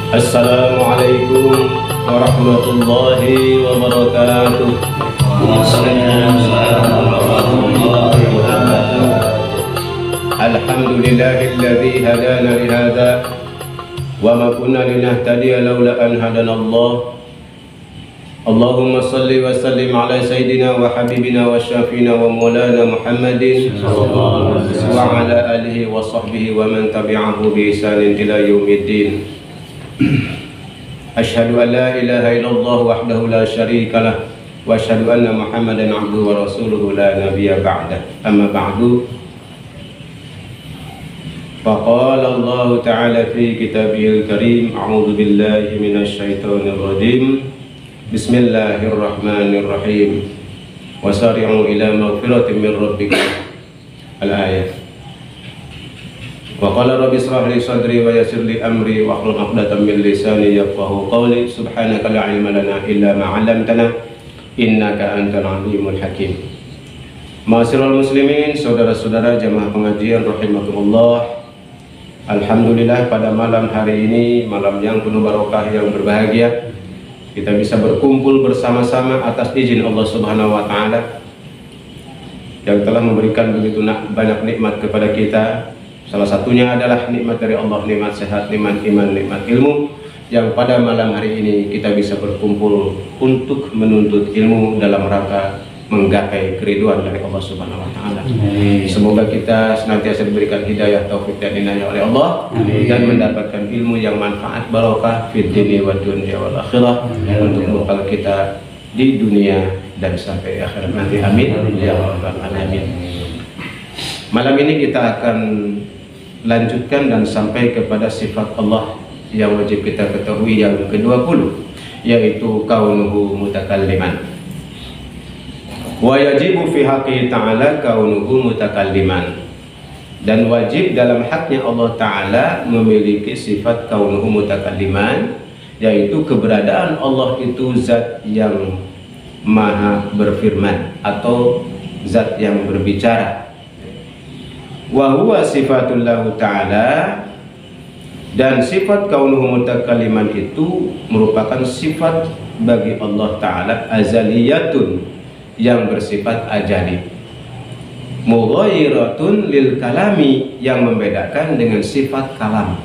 Assalamualaikum warahmatullahi wabarakatuh. Alhamdulillahilladzi hadana li hadza wa ma kunna linahtadiya laula an hadana Allah. Allahumma salli wa sallim ala sayyidina wa habibina wa syafina wa maulana Muhammadin wa ala alihi wa sahbihi wa man tabi'ahu bi ihsanin ila yaumiddin. Asyhadu an la ilaha illallah wahdahu la syarika lah wa asyhadu anna Muhammadan abduhu wa rasuluhu la nabiyya ba'dah. Amma ba'du. Faqala Allah ta'ala fi kitabihil karim, a'udzu billahi minasy syaithanir rajim. Bismillahirrahmanirrahim. Wasari'u ila maghfiratin min rabbikum. Al-ayat. Wa qala rabbi ishrah li sadri wa yassir li amri wa hlul 'uqdatam min lisani yafqahu qawli. Subhanaka la 'ilma lana illa ma 'allamtana innaka antal 'alimul hakim. Ma'asyiral muslimin, saudara-saudara jamaah pengajian rahimakumullah. Alhamdulillah, pada malam hari ini, malam yang penuh barokah, yang berbahagia, kita bisa berkumpul bersama-sama atas izin Allah Subhanahu wa Ta'ala yang telah memberikan begitu banyak nikmat kepada kita. Salah satunya adalah nikmat dari Allah, nikmat sehat, nikmat iman, nikmat ilmu, yang pada malam hari ini kita bisa berkumpul untuk menuntut ilmu dalam rangka menggapai keriduan dari Allah Subhanahu wa Ta'ala. Semoga kita senantiasa diberikan hidayah, taufik dan inayah oleh Allah. Amin. Dan mendapatkan ilmu yang manfaat, barokah fid dunya wa dunya wal akhirah, untuk bekal kita di dunia dan sampai akhirat nanti. Amin ya rabbal alamin. Malam ini kita akan lanjutkan dan sampai kepada sifat Allah yang wajib kita ketahui, yang ke-20, yaitu kaunuhu mutakalliman. Wa yajibu fi haqqi ta'ala kaunuhu mutakalliman, dan wajib dalam haknya Allah Ta'ala memiliki sifat kaunuhu mutakalliman, yaitu keberadaan Allah itu zat yang maha berfirman atau zat yang berbicara. Wa huwa sifatullahu Ta'ala, dan sifat kaunuhu mutakalliman itu merupakan sifat bagi Allah Ta'ala azaliyatun, yang bersifat ajali, mughayyiratun lil kalami, yang membedakan dengan sifat kalam,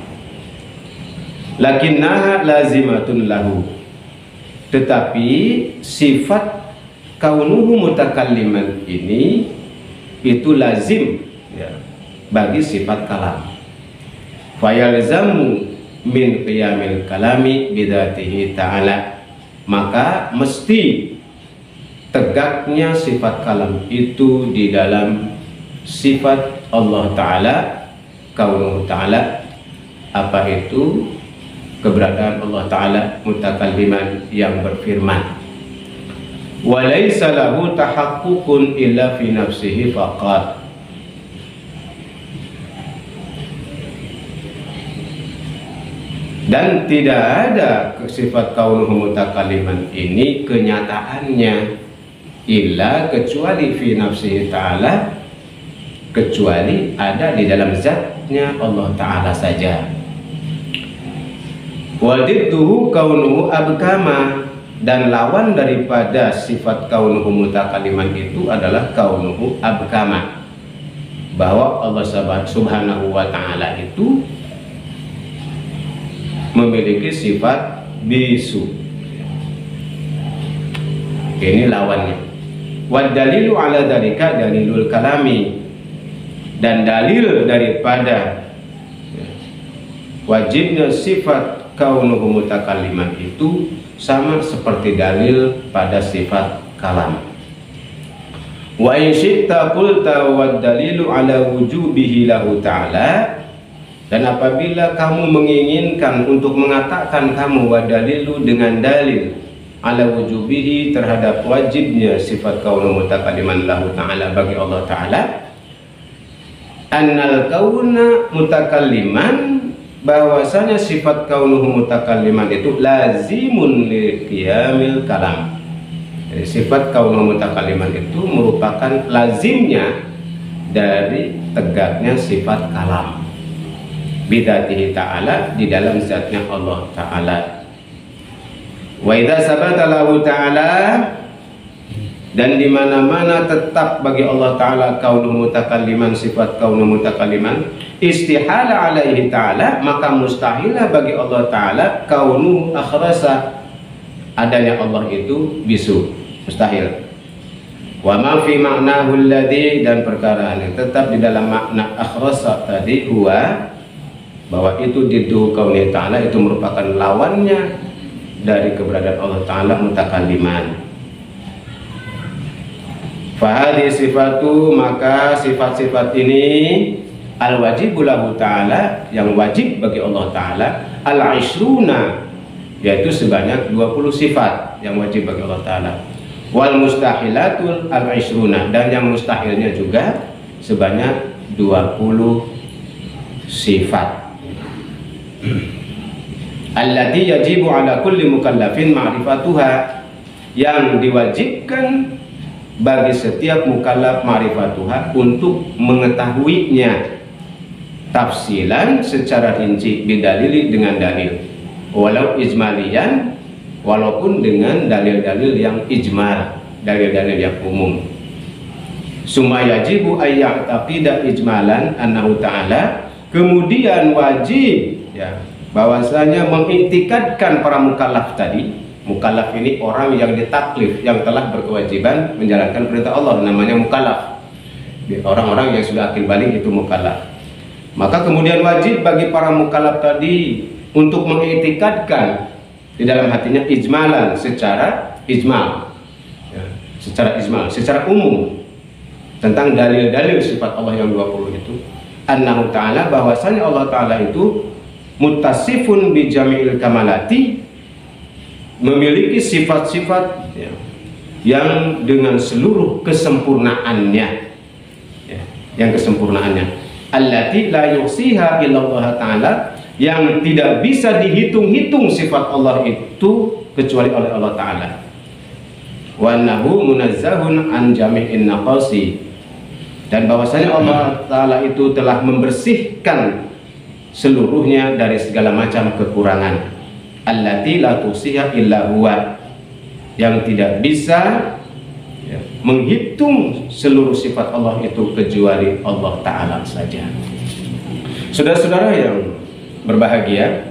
lakinnaha lazimatun lahu, tetapi sifat kaunuhu mutakalliman ini itu lazim ya, bagi sifat kalam. Fayalzamu min qiyamil kalami bidzatihi ta'ala, maka mesti tegaknya sifat kalam itu di dalam sifat Allah Ta'ala, kaunuhu Ta'ala. Apa itu? Keberadaan Allah Ta'ala mutakalliman, yang berfirman. Wa laysa lahu tahaqqukun illa fi nafsihi faqat, dan tidak ada sifat kaunuhu mutakalliman ini kenyataannya illa kecuali fi nafsihi ta'ala, kecuali ada di dalam zatnya Allah Ta'ala saja. Wadidduhu kaunuhu abkama, dan lawan daripada sifat kaunuhu mutakalliman itu adalah kaunuhu abkama, bahwa Allah Subhanahu wa Ta'ala itu memiliki sifat bisu. Ini lawannya. Wad dalilu ala dzalika dalilul kalami, dan dalil daripada wajibnya sifat kaunuhu mutakalliman itu sama seperti dalil pada sifat kalam. Wa in syi'ta qulta wad dalilu ala wujubihi lahu ta'ala, dan apabila kamu menginginkan untuk mengatakan kamu wad dalilu dengan dalil ala wujubihi, terhadap wajibnya sifat kaunuhu mutakalliman lahu ta'ala, bagi Allah Ta'ala, annal kauna mutakalliman, bahwasanya sifat kaunuhu mutakalliman itu lazimun li qiyamil kalam. Jadi sifat kaunuhu mutakalliman itu merupakan lazimnya dari tegaknya sifat kalam. bidzatihi ta'ala, di dalam zatnya Allah Ta'ala. Wa idza sabata lahu ta'ala, dan di mana-mana tetap bagi Allah Ta'ala kaunu mutakalliman, sifat kaunu mutakalliman, istihala alaihi ta'ala, maka mustahilah bagi Allah Ta'ala kaunu akhrasa, adanya Allah itu bisu, mustahil. Wa ma fi ma'nahu alladhi, dan perkara yang tetap di dalam makna akhrasa tadi, huwa, bahwa itu didu kauni ta'ala, itu merupakan lawannya dari keberadaan Allah Ta'ala mutakalliman. Fahadi sifatu, maka sifat-sifat ini al-wajibu lahu ta'ala, yang wajib bagi Allah Ta'ala, al-ishruna, yaitu sebanyak 20 sifat yang wajib bagi Allah Ta'ala, wal mustahilatul al-ishruna, dan yang mustahilnya juga sebanyak 20 sifat. Allati yajibu ala kulli mukallafin ma'rifatuha, yang diwajibkan bagi setiap mukallaf ma'rifatuha, untuk mengetahuinya, tafsilan secara rinci, bidalili, dengan dalil, walau ijmalian, walaupun dengan dalil-dalil yang ijmal, dalil-dalil yang umum. Summa yajibu ayya'taqida ijmalan annahu ta'ala, kemudian wajib, ya, bahwasanya mengiktikadkan para mukallaf tadi. Mukallaf ini orang yang ditaklif, yang telah berkewajiban menjalankan perintah Allah, namanya mukallaf. Orang-orang yang sudah akil balik itu mukallaf. Maka kemudian wajib bagi para mukallaf tadi untuk mengiktikadkan di dalam hatinya ijmalan, secara ijmal, ya, secara umum, tentang dalil-dalil sifat Allah yang 20 itu, annahu ta'ala, bahwasanya Allah Ta'ala itu muttasifun bi jami'il kamalati, memiliki sifat-sifat, ya, yang dengan seluruh kesempurnaannya, ya, yang kesempurnaannya, allati la yusiha illallah Ta'ala, yang tidak bisa dihitung-hitung sifat Allah itu kecuali oleh Allah Ta'ala. Wa annahu munazzahun an jami'in naqasi, dan bahwasanya Allah Ta'ala itu telah membersihkan seluruhnya dari segala macam kekurangan. Allati la tusiha illa huwa, yang tidak bisa, ya, menghitung seluruh sifat Allah itu kecuali Allah Ta'ala saja. Saudara-saudara yang berbahagia,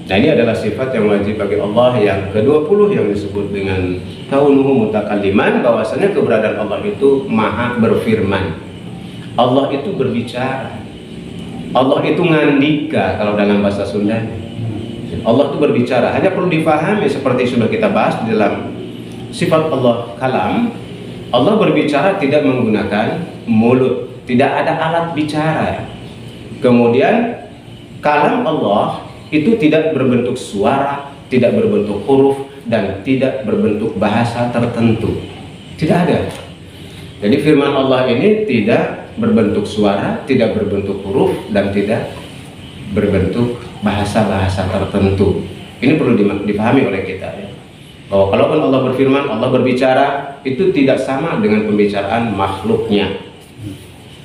nah ini adalah sifat yang wajib bagi Allah yang ke-20 yang disebut dengan kaunuhu mutakalliman, bahwasanya keberadaan Allah itu maha berfirman. Allah itu berbicara, Allah itu ngandika kalau dalam bahasa Sunda. Allah itu berbicara. Hanya perlu difahami seperti sudah kita bahas di dalam sifat Allah kalam. Allah berbicara tidak menggunakan mulut, tidak ada alat bicara. Kemudian kalam Allah itu tidak berbentuk suara, tidak berbentuk huruf, dan tidak berbentuk bahasa tertentu. Tidak ada. Jadi firman Allah ini tidak berbentuk suara, tidak berbentuk huruf, dan tidak berbentuk bahasa-bahasa tertentu. Ini perlu dipahami oleh kita, ya, bahwa kalaupun Allah berfirman, Allah berbicara, itu tidak sama dengan pembicaraan makhluknya.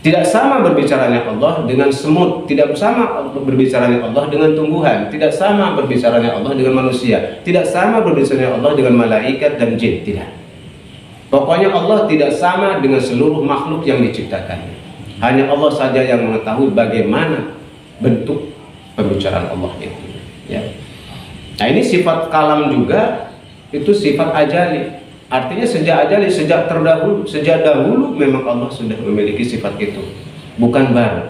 Tidak sama berbicaranya Allah dengan semut, tidak sama berbicaranya Allah dengan tumbuhan, tidak sama berbicaranya Allah dengan manusia, tidak sama berbicaranya Allah dengan malaikat dan jin, tidak. Pokoknya Allah tidak sama dengan seluruh makhluk yang diciptakan. Hanya Allah saja yang mengetahui bagaimana bentuk pembicaraan Allah itu, ya. Nah, ini sifat kalam juga, itu sifat ajali. Artinya sejak ajali, sejak terdahulu, sejak dahulu memang Allah sudah memiliki sifat itu, bukan baru.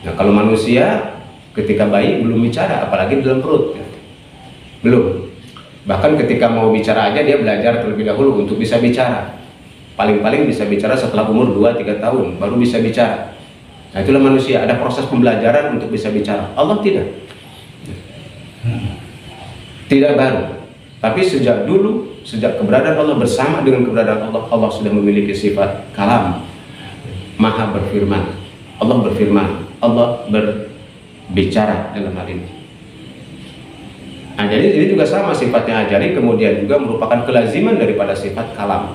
Nah, kalau manusia ketika bayi belum bicara, apalagi dalam perut, ya, belum. Bahkan ketika mau bicara aja dia belajar terlebih dahulu untuk bisa bicara. Paling-paling bisa bicara setelah umur 2-3 tahun baru bisa bicara. Nah, itulah manusia, ada proses pembelajaran untuk bisa bicara. Allah tidak. Tidak baru. Tapi sejak dulu, sejak keberadaan Allah, bersama dengan keberadaan Allah, Allah sudah memiliki sifat kalam, maha berfirman. Allah berfirman, Allah berbicara dalam hal ini. Nah, jadi ini juga sama sifatnya ajari, kemudian juga merupakan kelaziman daripada sifat kalam,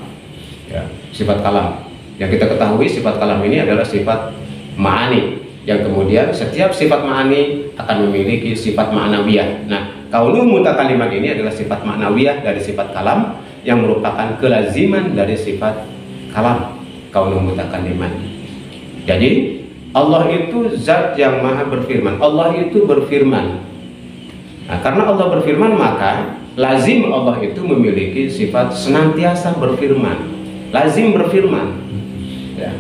ya, sifat kalam. Yang kita ketahui sifat kalam ini adalah sifat ma'ani, yang kemudian setiap sifat ma'ani akan memiliki sifat ma'nawiyah. Nah, kaunuh mutakaliman ini adalah sifat ma'nawiyah dari sifat kalam yang merupakan kelaziman dari sifat kalam, kaunuh mutakaliman. Jadi Allah itu zat yang maha berfirman. Allah itu berfirman. Nah, karena Allah berfirman, maka lazim Allah itu memiliki sifat senantiasa berfirman. Lazim berfirman, ya.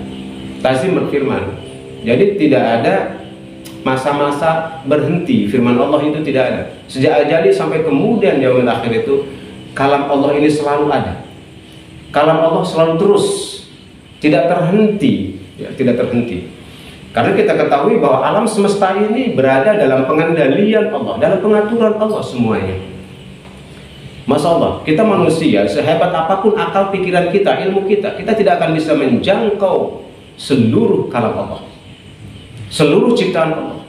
Lazim berfirman. Jadi tidak ada masa-masa berhenti. Firman Allah itu tidak ada. Sejak ajali sampai kemudian yaumil akhir itu, kalam Allah ini selalu ada. Kalam Allah selalu terus, tidak terhenti, ya, tidak terhenti. Karena kita ketahui bahwa alam semesta ini berada dalam pengendalian Allah, dalam pengaturan Allah semuanya. Masya Allah, kita manusia, sehebat apapun akal pikiran kita, ilmu kita, kita tidak akan bisa menjangkau seluruh kalam Allah, seluruh ciptaan Allah.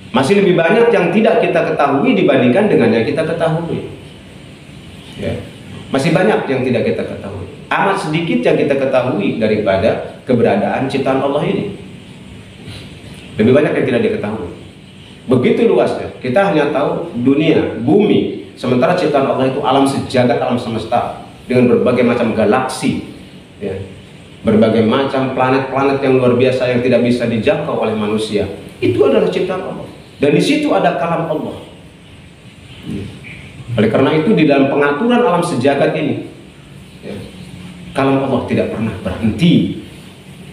Masih lebih banyak yang tidak kita ketahui dibandingkan dengan yang kita ketahui, ya. Masih banyak yang tidak kita ketahui, amat sedikit yang kita ketahui daripada keberadaan ciptaan Allah ini. Lebih banyak yang tidak diketahui. Begitu luasnya, kita hanya tahu dunia, bumi, sementara ciptaan Allah itu alam sejagat, alam semesta dengan berbagai macam galaksi, ya. Berbagai macam planet-planet yang luar biasa yang tidak bisa dijangkau oleh manusia. Itu adalah ciptaan Allah. Dan di situ ada kalam Allah. Oleh karena itu di dalam pengaturan alam sejagat ini, ya, kalam Allah tidak pernah berhenti,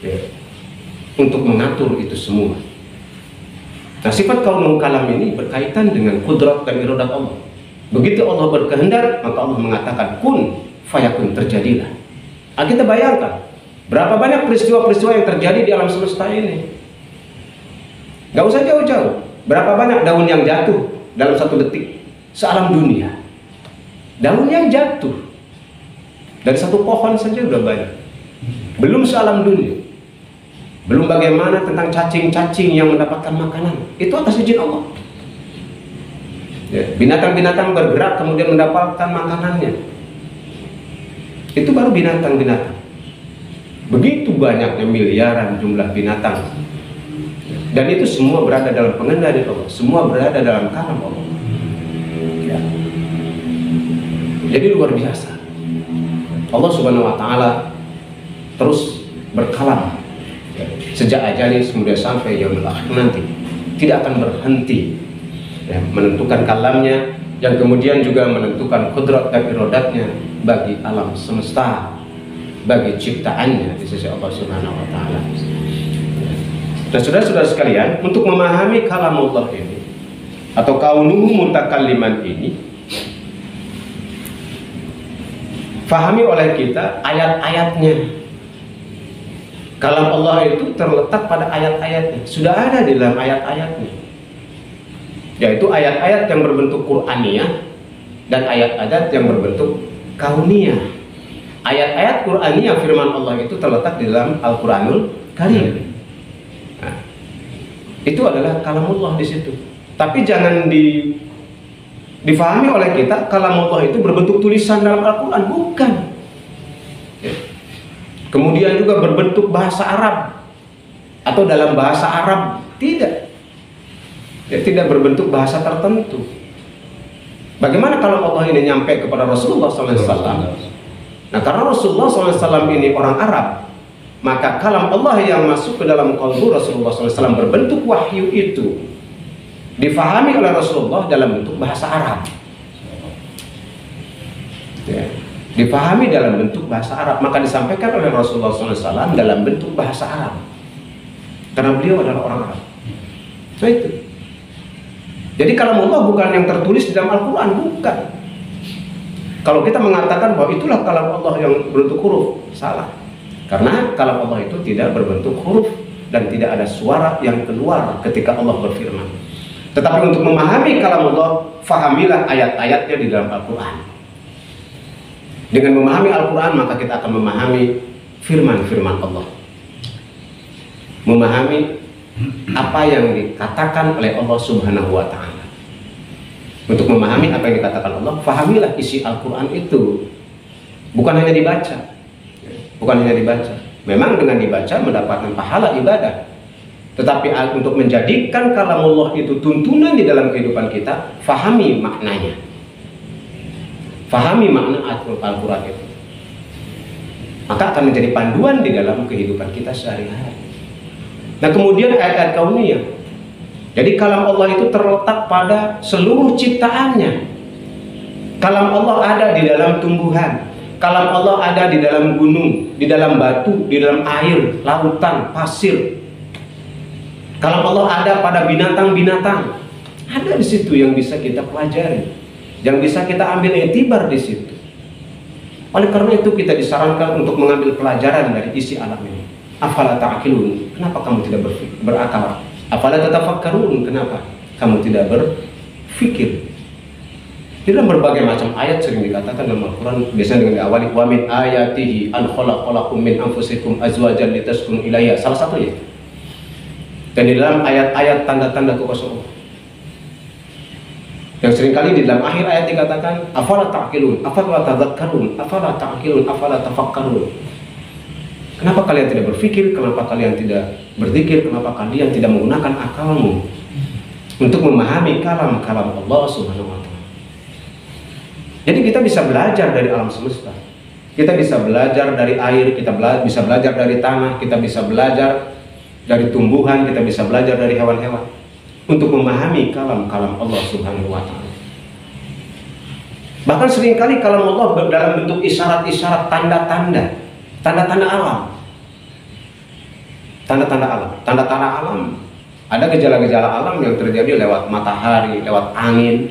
ya, untuk mengatur itu semua. Nah, sifat kaunul kalam ini berkaitan dengan kudrat dan iradat Allah. Begitu Allah berkehendak, maka Allah mengatakan kun fayakun, terjadilah. Nah, kita bayangkan berapa banyak peristiwa-peristiwa yang terjadi di alam semesta ini. Gak usah jauh-jauh. Berapa banyak daun yang jatuh dalam satu detik sealam dunia. Daun yang jatuh dari satu pohon saja udah banyak. Belum sealam dunia. Belum bagaimana tentang cacing-cacing yang mendapatkan makanan. Itu atas izin Allah. Binatang-binatang bergerak kemudian mendapatkan makanannya. Itu baru binatang-binatang. Begitu banyaknya miliaran jumlah binatang, dan itu semua berada dalam pengendalian Allah, semua berada dalam kalam Allah, ya. Jadi luar biasa. Allah Subhanahu Wa Taala terus berkalam, ya, sejak ajali kemudian sampai yaumil akhir nanti, tidak akan berhenti, ya, menentukan kalamnya, yang kemudian juga menentukan kudrat dan iradatnya bagi alam semesta, bagi ciptaannya di sisi Allah Subhanahu Wa Taala. Dan saudara-saudara sekalian, untuk memahami kalam Allah ini atau kaunuhu mutakalliman ini, fahami oleh kita ayat-ayatnya. Kalam Allah itu terletak pada ayat-ayatnya, sudah ada di dalam ayat-ayatnya, yaitu ayat-ayat yang berbentuk Qur'aniyah dan ayat-ayat yang berbentuk kauniyah. Ayat-ayat Qur'aniyah firman Allah itu terletak di dalam Al-Qur'anul Karim. Nah, itu adalah kalamullah di situ. Tapi jangan difahami oleh kita kalamullah itu berbentuk tulisan dalam Al-Qur'an, bukan. Ya. Kemudian juga berbentuk bahasa Arab atau dalam bahasa Arab, tidak. Ya, tidak berbentuk bahasa tertentu. Bagaimana kalau Allah ini nyampe kepada Rasulullah SAW? Nah, karena Rasulullah SAW ini orang Arab, maka kalam Allah yang masuk ke dalam qalbu Rasulullah SAW berbentuk wahyu itu difahami oleh Rasulullah dalam bentuk bahasa Arab, ya, difahami dalam bentuk bahasa Arab, maka disampaikan oleh Rasulullah SAW dalam bentuk bahasa Arab karena beliau adalah orang Arab. So itu. Jadi kalam Allah bukan yang tertulis di dalam Al-Quran, bukan. Kalau kita mengatakan bahwa itulah kalam Allah yang berbentuk huruf, salah. Karena kalam Allah itu tidak berbentuk huruf dan tidak ada suara yang keluar ketika Allah berfirman. Tetapi untuk memahami kalam Allah, fahamilah ayat-ayatnya di dalam Al-Quran. Dengan memahami Al-Quran, maka kita akan memahami firman-firman Allah. Memahami apa yang dikatakan oleh Allah Subhanahu Wa Ta'ala. Untuk memahami apa yang dikatakan Allah, fahamilah isi Al-Quran itu. Bukan hanya dibaca. Bukan hanya dibaca. Memang dengan dibaca mendapatkan pahala ibadah. Tetapi untuk menjadikan kalamullah itu tuntunan di dalam kehidupan kita, fahami maknanya. Fahami makna Al-Quran itu. Maka akan menjadi panduan di dalam kehidupan kita sehari-hari. Nah, kemudian ayat-ayat kauniyah. Jadi kalam Allah itu terletak pada seluruh ciptaannya. Kalam Allah ada di dalam tumbuhan. Kalam Allah ada di dalam gunung, di dalam batu, di dalam air, lautan, pasir. Kalam Allah ada pada binatang-binatang. Ada di situ yang bisa kita pelajari, yang bisa kita ambil iktibar di situ. Oleh karena itu kita disarankan untuk mengambil pelajaran dari isi alam ini. Afala ta'qilun? Kenapa kamu tidak berakal? Afala tatafakkarun? Kenapa kamu tidak berfikir? Di dalam berbagai macam ayat sering dikatakan dalam Al-Quran, biasanya dengan diawali wa min ayatihi an khalaqalakum min anfusikum azwajan litaskunu ilaiha, salah satunya. Dan di dalam ayat-ayat tanda-tanda kekuasaan Allah, yang seringkali di dalam akhir ayat dikatakan afala ta'qilun, afala tadzakkarun, afala ta'qilun, afala tafakkarun. Kenapa kalian tidak berpikir? Kenapa kalian tidak berzikir? Kenapa kalian tidak menggunakan akalmu untuk memahami kalam-kalam Allah Subhanahu wa Ta'ala? Jadi kita bisa belajar dari alam semesta. Kita bisa belajar dari air, kita bisa belajar dari tanah, kita bisa belajar dari tumbuhan, kita bisa belajar dari hewan-hewan untuk memahami kalam-kalam Allah Subhanahu wa Ta'ala. Bahkan seringkali kalam Allah dalam bentuk isyarat-isyarat, tanda-tanda alam. Tanda-tanda alam. Tanda-tanda alam. Ada gejala-gejala alam yang terjadi lewat matahari, lewat angin.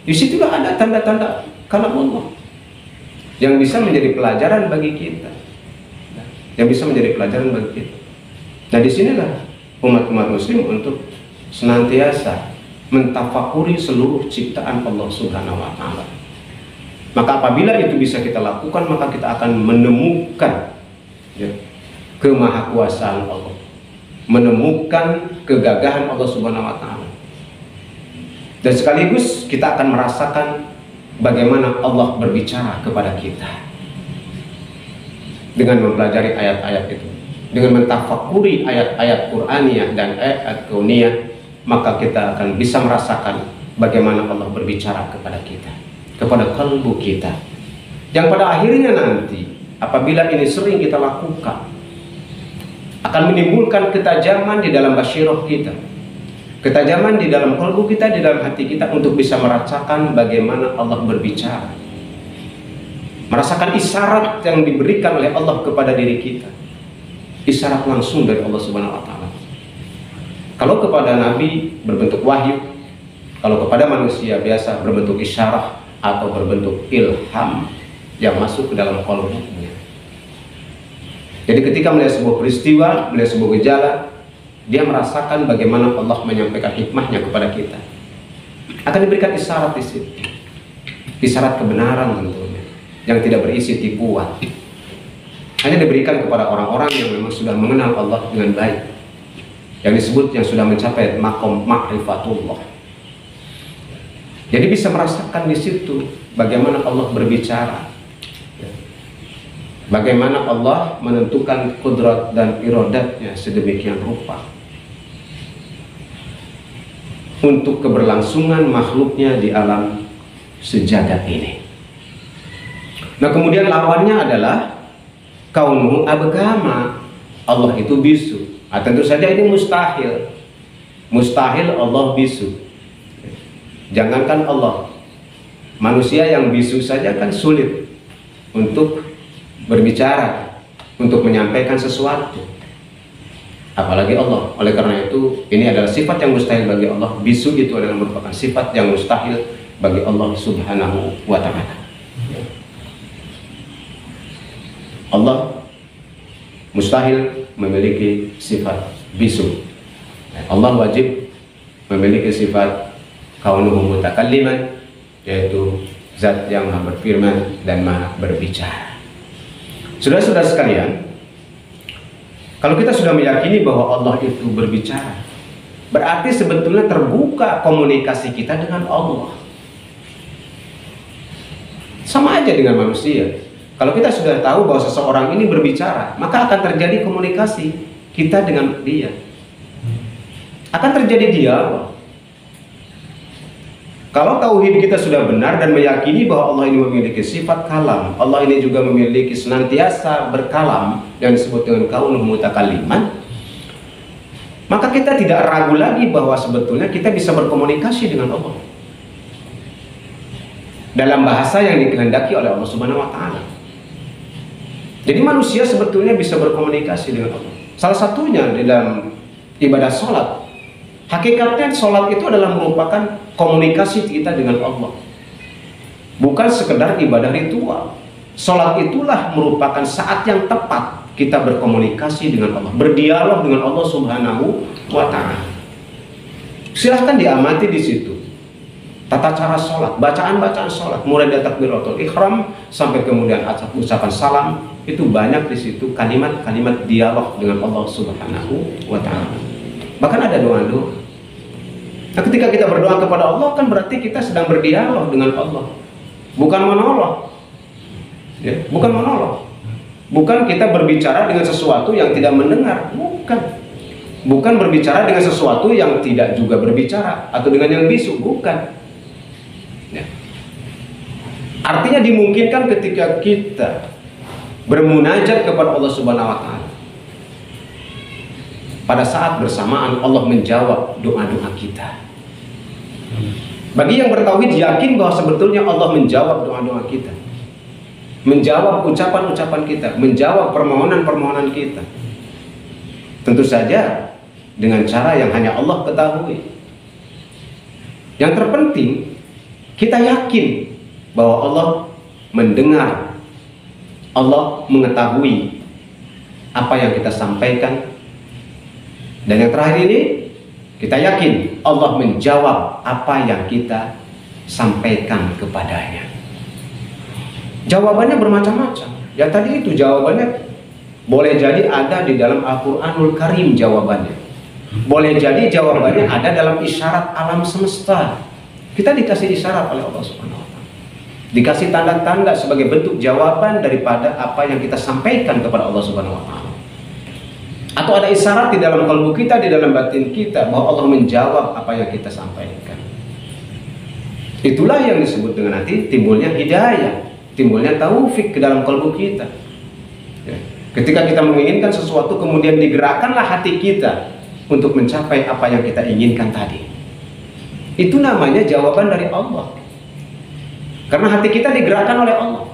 Di situlah ada tanda-tanda kalam Allah yang bisa menjadi pelajaran bagi kita. Yang bisa menjadi pelajaran bagi kita. Nah, disinilah umat-umat muslim untuk senantiasa mentafakuri seluruh ciptaan Allah Subhanahu wa Ta'ala. Maka apabila itu bisa kita lakukan, maka kita akan menemukan kemahakuasaan Allah, menemukan kegagahan Allah Subhanahu wa Ta'ala, dan sekaligus kita akan merasakan bagaimana Allah berbicara kepada kita dengan mempelajari ayat-ayat itu. Dengan mentafakuri ayat-ayat Qur'aniyah dan ayat kauniyah, maka kita akan bisa merasakan bagaimana Allah berbicara kepada kita, kepada kalbu kita, yang pada akhirnya nanti apabila ini sering kita lakukan akan menimbulkan ketajaman di dalam basyirah kita, ketajaman di dalam kalbu kita, di dalam hati kita, untuk bisa merasakan bagaimana Allah berbicara, merasakan isyarat yang diberikan oleh Allah kepada diri kita, isyarat langsung dari Allah Subhanahu wa Ta'ala. Kalau kepada Nabi berbentuk wahyu, kalau kepada manusia biasa berbentuk isyarat atau berbentuk ilham yang masuk ke dalam qalbunya. Jadi ketika melihat sebuah peristiwa, melihat sebuah gejala, dia merasakan bagaimana Allah menyampaikan hikmahnya kepada kita. Akan diberikan isyarat di situ, isyarat kebenaran tentunya, yang tidak berisi tipuan. Hanya diberikan kepada orang-orang yang memang sudah mengenal Allah dengan baik, yang disebut yang sudah mencapai maqam ma'rifatullah. Jadi bisa merasakan di situ bagaimana Allah berbicara, bagaimana Allah menentukan kudrat dan iradatnya sedemikian rupa untuk keberlangsungan makhluknya di alam sejagat ini. Nah, kemudian lawannya adalah kaunuhu abgama, Allah itu bisu. Nah, tentu saja ini mustahil. Mustahil Allah bisu. Jangankan Allah, manusia yang bisu saja kan sulit untuk berbicara, untuk menyampaikan sesuatu, apalagi Allah. Oleh karena itu, ini adalah sifat yang mustahil bagi Allah. Bisu itu adalah merupakan sifat yang mustahil bagi Allah Subhanahu wa Ta'ala. Allah mustahil memiliki sifat bisu. Allah wajib memiliki sifat kaunuhu mutakalliman, yaitu zat yang maha berfirman dan maha berbicara. Saudara-saudara sekalian, kalau kita sudah meyakini bahwa Allah itu berbicara, berarti sebetulnya terbuka komunikasi kita dengan Allah. Sama aja dengan manusia. Kalau kita sudah tahu bahwa seseorang ini berbicara, maka akan terjadi komunikasi kita dengan dia. akan terjadi dialog. Kalau tauhid kita sudah benar dan meyakini bahwa Allah ini memiliki sifat kalam, Allah ini juga memiliki senantiasa berkalam yang disebut dengan kaunul mutakalliman, maka kita tidak ragu lagi bahwa sebetulnya kita bisa berkomunikasi dengan Allah dalam bahasa yang dikehendaki oleh Allah Subhanahu wa taala. Jadi manusia sebetulnya bisa berkomunikasi dengan Allah. Salah satunya di dalam ibadah sholat. Hakikatnya sholat itu adalah merupakan komunikasi kita dengan Allah, bukan sekedar ibadah ritual. Sholat itulah merupakan saat yang tepat kita berkomunikasi dengan Allah, berdialog dengan Allah Subhanahu wa ta'ala. Silahkan diamati di situ tata cara sholat, bacaan-bacaan sholat, mulai dari takbiratul ihram sampai kemudian ucapan salam, itu banyak di situ kalimat-kalimat dialog dengan Allah Subhanahu wa ta'ala. Bahkan ada doa-doa. Nah, ketika kita berdoa kepada Allah, kan berarti kita sedang berdialog dengan Allah, bukan monolog. Ya, bukan monolog. Bukan kita berbicara dengan sesuatu yang tidak mendengar, bukan berbicara dengan sesuatu yang tidak juga berbicara, atau dengan yang bisu, bukan. Ya. Artinya dimungkinkan ketika kita bermunajat kepada Allah Subhanahu wa ta'ala, pada saat bersamaan Allah menjawab doa-doa kita. Bagi yang bertauhid yakin bahwa sebetulnya Allah menjawab doa-doa kita, menjawab ucapan-ucapan kita, menjawab permohonan-permohonan kita. Tentu saja dengan cara yang hanya Allah ketahui. Yang terpenting, kita yakin bahwa Allah mendengar, Allah mengetahui apa yang kita sampaikan. Dan yang terakhir ini, kita yakin Allah menjawab apa yang kita sampaikan kepadanya. Jawabannya bermacam-macam. Ya tadi itu jawabannya boleh jadi ada di dalam Al-Quranul Karim jawabannya. Boleh jadi jawabannya ada dalam isyarat alam semesta. Kita dikasih isyarat oleh Allah Subhanahu wa ta'ala. Dikasih tanda-tanda sebagai bentuk jawaban daripada apa yang kita sampaikan kepada Allah Subhanahu wa ta'ala. Atau ada isyarat di dalam kalbu kita, di dalam batin kita, bahwa Allah menjawab apa yang kita sampaikan. Itulah yang disebut dengan nanti timbulnya hidayah, timbulnya taufik ke dalam kalbu kita. Ya. Ketika kita menginginkan sesuatu, kemudian digerakkanlah hati kita untuk mencapai apa yang kita inginkan tadi. Itu namanya jawaban dari Allah. Karena hati kita digerakkan oleh Allah.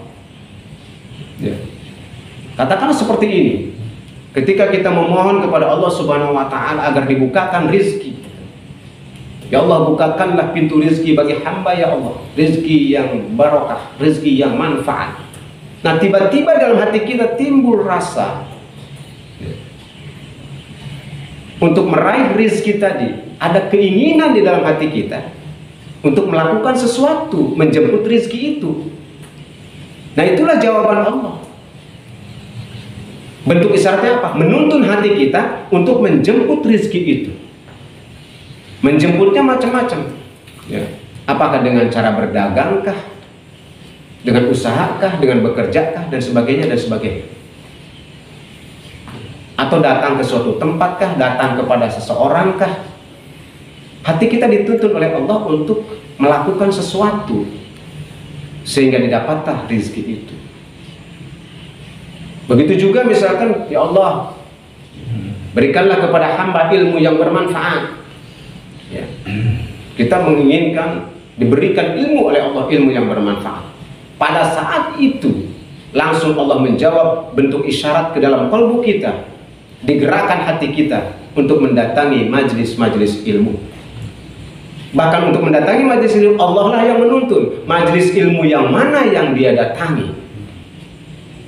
Ya. Katakanlah seperti ini. Ketika kita memohon kepada Allah Subhanahu wa ta'ala agar dibukakan rizki, ya Allah, bukakanlah pintu rizki bagi hamba ya Allah, rizki yang barokah, rizki yang manfaat. Nah, tiba-tiba dalam hati kita timbul rasa untuk meraih rizki tadi, ada keinginan di dalam hati kita untuk melakukan sesuatu, menjemput rizki itu. Nah, itulah jawaban Allah. Bentuk isyaratnya apa? Menuntun hati kita untuk menjemput rizki itu. Menjemputnya macam-macam. Ya. Apakah dengan cara berdagangkah, dengan usahakah, dengan bekerjakah, dan sebagainya dan sebagainya. Atau datang ke suatu tempatkah, datang kepada seseorangkah. Hati kita dituntun oleh Allah untuk melakukan sesuatu sehingga didapatlah rizki itu. Begitu juga misalkan, ya Allah, berikanlah kepada hamba ilmu yang bermanfaat. Ya. Kita menginginkan diberikan ilmu oleh Allah, ilmu yang bermanfaat. Pada saat itu langsung Allah menjawab bentuk isyarat ke dalam kalbu kita, digerakkan hati kita untuk mendatangi majlis-majlis ilmu. Bahkan untuk mendatangi majlis ilmu, Allah lah yang menuntun majlis ilmu yang mana yang dia datangi.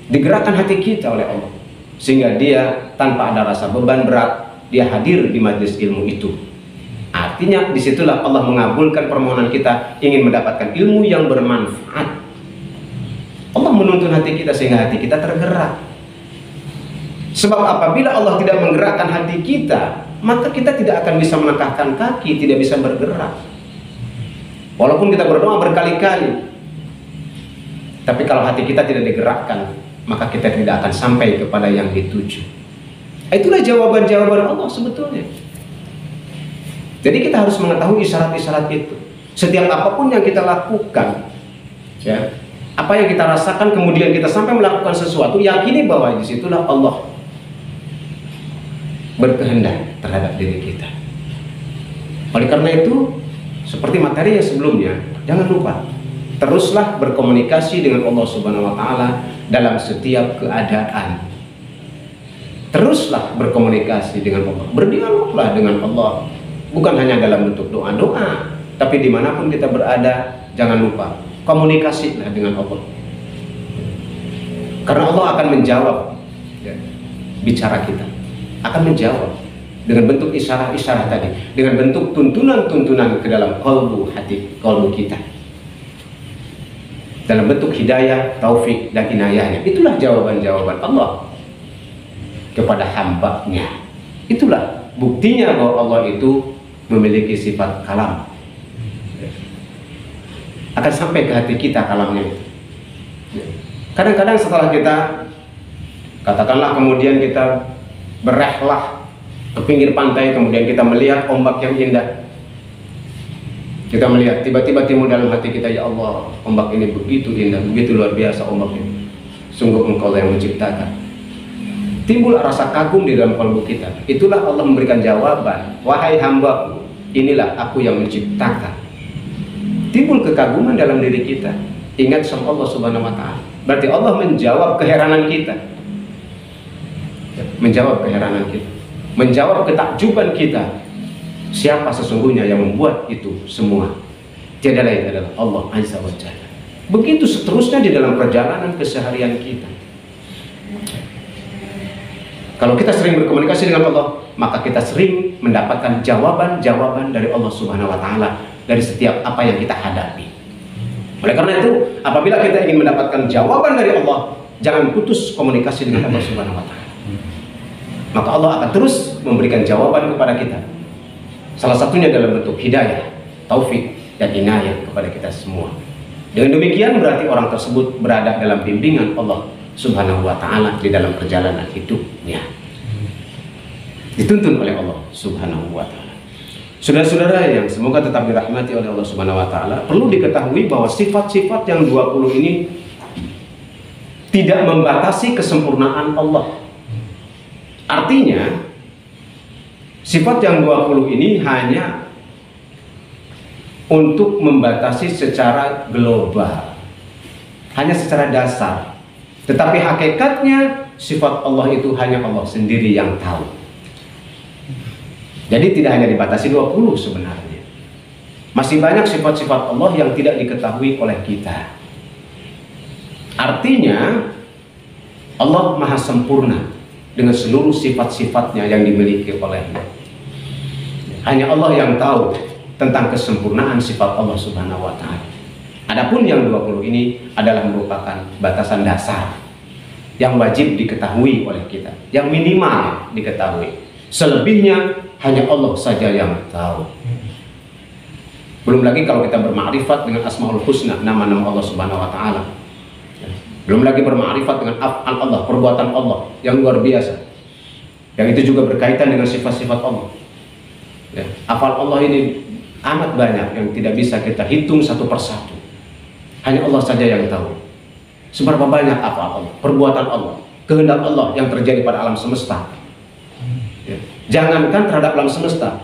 Digerakkan hati kita oleh Allah sehingga dia tanpa ada rasa beban berat, dia hadir di majlis ilmu itu. Artinya disitulah Allah mengabulkan permohonan kita ingin mendapatkan ilmu yang bermanfaat. Allah menuntun hati kita sehingga hati kita tergerak. Sebab apabila Allah tidak menggerakkan hati kita, maka kita tidak akan bisa melangkahkan kaki, tidak bisa bergerak. Walaupun kita berdoa berkali-kali, tapi kalau hati kita tidak digerakkan, maka kita tidak akan sampai kepada yang dituju. Itulah jawaban-jawaban Allah sebetulnya. Jadi kita harus mengetahui isyarat-isyarat itu. Setiap apapun yang kita lakukan, ya, apa yang kita rasakan, kemudian kita sampai melakukan sesuatu, yakini bahwa disitulah Allah berkehendak terhadap diri kita. Oleh karena itu, seperti materi yang sebelumnya, jangan lupa teruslah berkomunikasi dengan Allah Subhanahu wa Ta'ala dalam setiap keadaan. Teruslah berkomunikasi dengan Allah, berdialoglah dengan Allah, bukan hanya dalam bentuk doa-doa, tapi dimanapun kita berada, jangan lupa komunikasilah dengan Allah, karena Allah akan menjawab, ya, bicara kita, akan menjawab dengan bentuk isyarat-isyarat tadi, dengan bentuk tuntunan-tuntunan ke dalam kalbu hati, kalbu kita, dalam bentuk hidayah, taufik, dan inayahnya. Itulah jawaban-jawaban Allah kepada hambanya. Itulah buktinya bahwa Allah itu memiliki sifat kalam. Akan sampai ke hati kita kalamnya. Kadang-kadang setelah kita, katakanlah kemudian kita berehlah ke pinggir pantai, kemudian kita melihat ombak yang indah, kita melihat tiba-tiba timbul dalam hati kita, ya Allah, ombak ini begitu indah, begitu luar biasa ombak ini, sungguh Engkau yang menciptakan. Timbul rasa kagum di dalam kalbu kita. Itulah Allah memberikan jawaban, wahai hambaku, inilah aku yang menciptakan. Timbul kekaguman dalam diri kita. Ingat sama Allah Subhanahu wa Ta'ala. Berarti Allah menjawab keheranan kita, menjawab keheranan kita, menjawab ketakjuban kita. Siapa sesungguhnya yang membuat itu semua? Tiada lain adalah Allah Azza wa Jalla. Begitu seterusnya di dalam perjalanan keseharian kita. Kalau kita sering berkomunikasi dengan Allah, maka kita sering mendapatkan jawaban-jawaban dari Allah Subhanahu wa Ta'ala dari setiap apa yang kita hadapi. Oleh karena itu, apabila kita ingin mendapatkan jawaban dari Allah, jangan putus komunikasi dengan Allah Subhanahu wa Ta'ala. Maka Allah akan terus memberikan jawaban kepada kita. Salah satunya dalam bentuk hidayah, taufik, dan inayah kepada kita semua. Dengan demikian berarti orang tersebut berada dalam bimbingan Allah Subhanahu wa Ta'ala di dalam perjalanan hidupnya, dituntun oleh Allah Subhanahu wa Ta'ala. Saudara-saudara yang semoga tetap dirahmati oleh Allah Subhanahu wa Ta'ala, perlu diketahui bahwa sifat-sifat yang 20 ini tidak membatasi kesempurnaan Allah. Artinya sifat yang 20 ini hanya untuk membatasi secara global, hanya secara dasar. Tetapi hakikatnya sifat Allah itu hanya Allah sendiri yang tahu. Jadi tidak hanya dibatasi 20 sebenarnya. Masih banyak sifat-sifat Allah yang tidak diketahui oleh kita. Artinya Allah maha sempurna dengan seluruh sifat-sifatnya yang dimiliki olehnya. Hanya Allah yang tahu tentang kesempurnaan sifat Allah Subhanahu wa Ta'ala. Adapun yang 20 ini adalah merupakan batasan dasar yang wajib diketahui oleh kita, yang minimal diketahui. Selebihnya hanya Allah saja yang tahu. Belum lagi kalau kita bermakrifat dengan Asmaul Husna, nama-nama Allah Subhanahu wa Ta'ala. Belum lagi bermakrifat dengan af'al Allah, perbuatan Allah yang luar biasa. Yang itu juga berkaitan dengan sifat-sifat Allah. Ya, af'al Allah ini amat banyak yang tidak bisa kita hitung satu persatu. Hanya Allah saja yang tahu seberapa banyak af'al Allah, perbuatan Allah, kehendak Allah yang terjadi pada alam semesta. Ya. Jangankan terhadap alam semesta,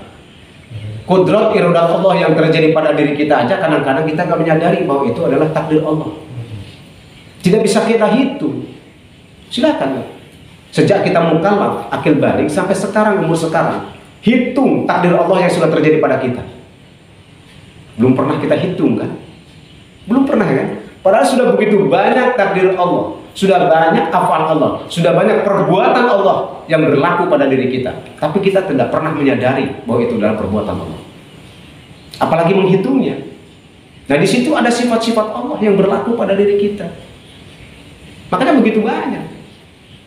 kudrat iradat Allah yang terjadi pada diri kita aja kadang-kadang kita nggak menyadari bahwa itu adalah takdir Allah. Tidak bisa kita hitung. Silakan, sejak kita mukallaf, akil balik sampai sekarang, umur sekarang, hitung takdir Allah yang sudah terjadi pada kita. Belum pernah kita hitung kan? Belum pernah kan? Padahal sudah begitu banyak takdir Allah, sudah banyak afal Allah, sudah banyak perbuatan Allah yang berlaku pada diri kita. Tapi kita tidak pernah menyadari bahwa itu adalah perbuatan Allah. Apalagi menghitungnya. Nah di situ ada sifat-sifat Allah yang berlaku pada diri kita. Makanya begitu banyak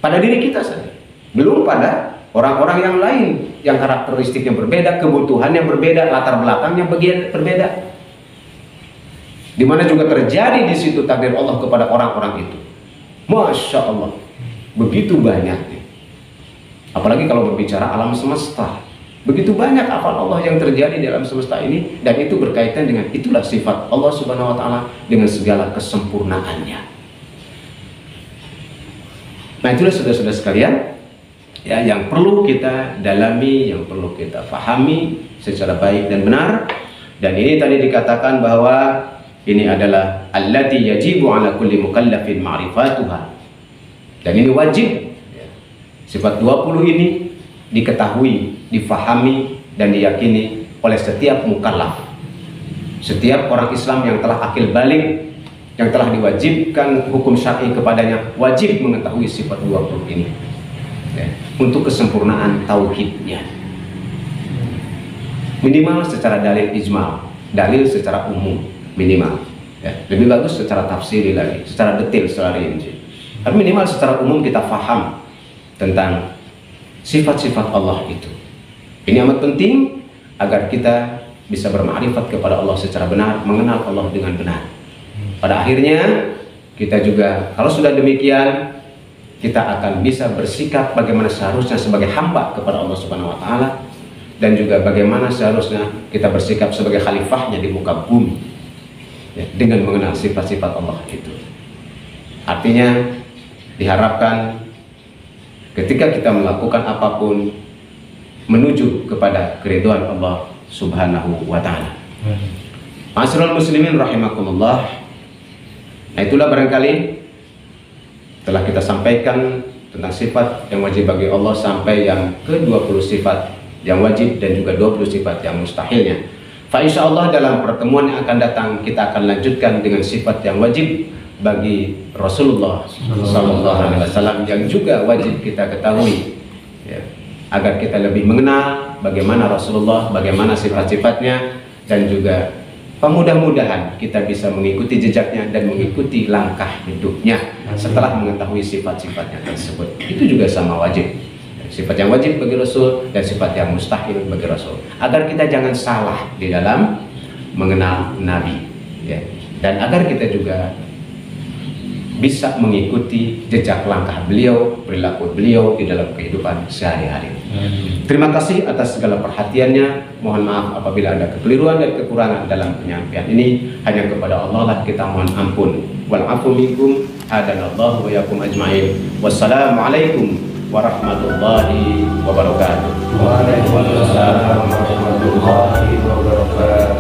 pada diri kita saja. Belum pada orang-orang yang lain yang karakteristiknya berbeda, kebutuhannya berbeda, latar belakangnya berbeda. Di mana juga terjadi di situ takdir Allah kepada orang-orang itu. Masya Allah, begitu banyaknya. Apalagi kalau berbicara alam semesta, Begitu banyak afal Allah yang terjadi dalam semesta ini, dan itu berkaitan dengan itulah sifat Allah Subhanahu wa taala dengan segala kesempurnaannya. Nah, itulah saudara-saudara sekalian ya, yang perlu kita dalami, yang perlu kita pahami secara baik dan benar. Dan ini tadi dikatakan bahwa ini adalah allati yajibu ala kulli mukallafin ma'rifatuha. Dan ini wajib. Sifat 20 ini diketahui, difahami, dan diyakini oleh setiap mukallaf. Setiap orang Islam yang telah akil balik, yang telah diwajibkan hukum syar'i kepadanya, wajib mengetahui sifat 20 ini ya, untuk kesempurnaan tauhidnya. Minimal secara dalil ijmal, dalil secara umum minimal ya. Lebih bagus secara tafsiri lagi, secara detail, secara rinci. Tapi minimal secara umum kita faham tentang sifat-sifat Allah itu. Ini amat penting agar kita bisa bermakrifat kepada Allah secara benar, mengenal Allah dengan benar. Pada akhirnya kita juga, kalau sudah demikian, kita akan bisa bersikap bagaimana seharusnya sebagai hamba kepada Allah Subhanahu wa taala, dan juga bagaimana seharusnya kita bersikap sebagai khalifahnya di muka bumi ya, dengan mengenal sifat-sifat Allah itu. Artinya diharapkan ketika kita melakukan apapun menuju kepada keridhaan Allah Subhanahu wa taala. Ma'asyiral muslimin rahimakumullah. Nah, itulah barangkali telah kita sampaikan tentang sifat yang wajib bagi Allah sampai yang ke-20 sifat yang wajib dan juga 20 sifat yang mustahilnya. Fa insyaallah dalam pertemuan yang akan datang kita akan lanjutkan dengan sifat yang wajib bagi Rasulullah sallallahu alaihi wasallam yang juga wajib kita ketahui ya, agar kita lebih mengenal bagaimana Rasulullah, bagaimana sifat-sifatnya, dan juga mudah-mudahan kita bisa mengikuti jejaknya dan mengikuti langkah hidupnya setelah mengetahui sifat-sifatnya tersebut. Itu juga sama wajib. Sifat yang wajib bagi Rasul dan sifat yang mustahil bagi Rasul. Agar kita jangan salah di dalam mengenal Nabi ya. Dan agar kita juga bisa mengikuti jejak langkah beliau, perilaku beliau di dalam kehidupan sehari-hari. Terima kasih atas segala perhatiannya. Mohon maaf apabila ada kekeliruan dan kekurangan dalam penyampaian ini. Hanya kepada Allah lah kita mohon ampun. Wal afu minkum, hadanallahu wa yakum ajmain. Wassalamualaikum warahmatullahi wabarakatuh. Waalaikumsalam warahmatullahi wabarakatuh.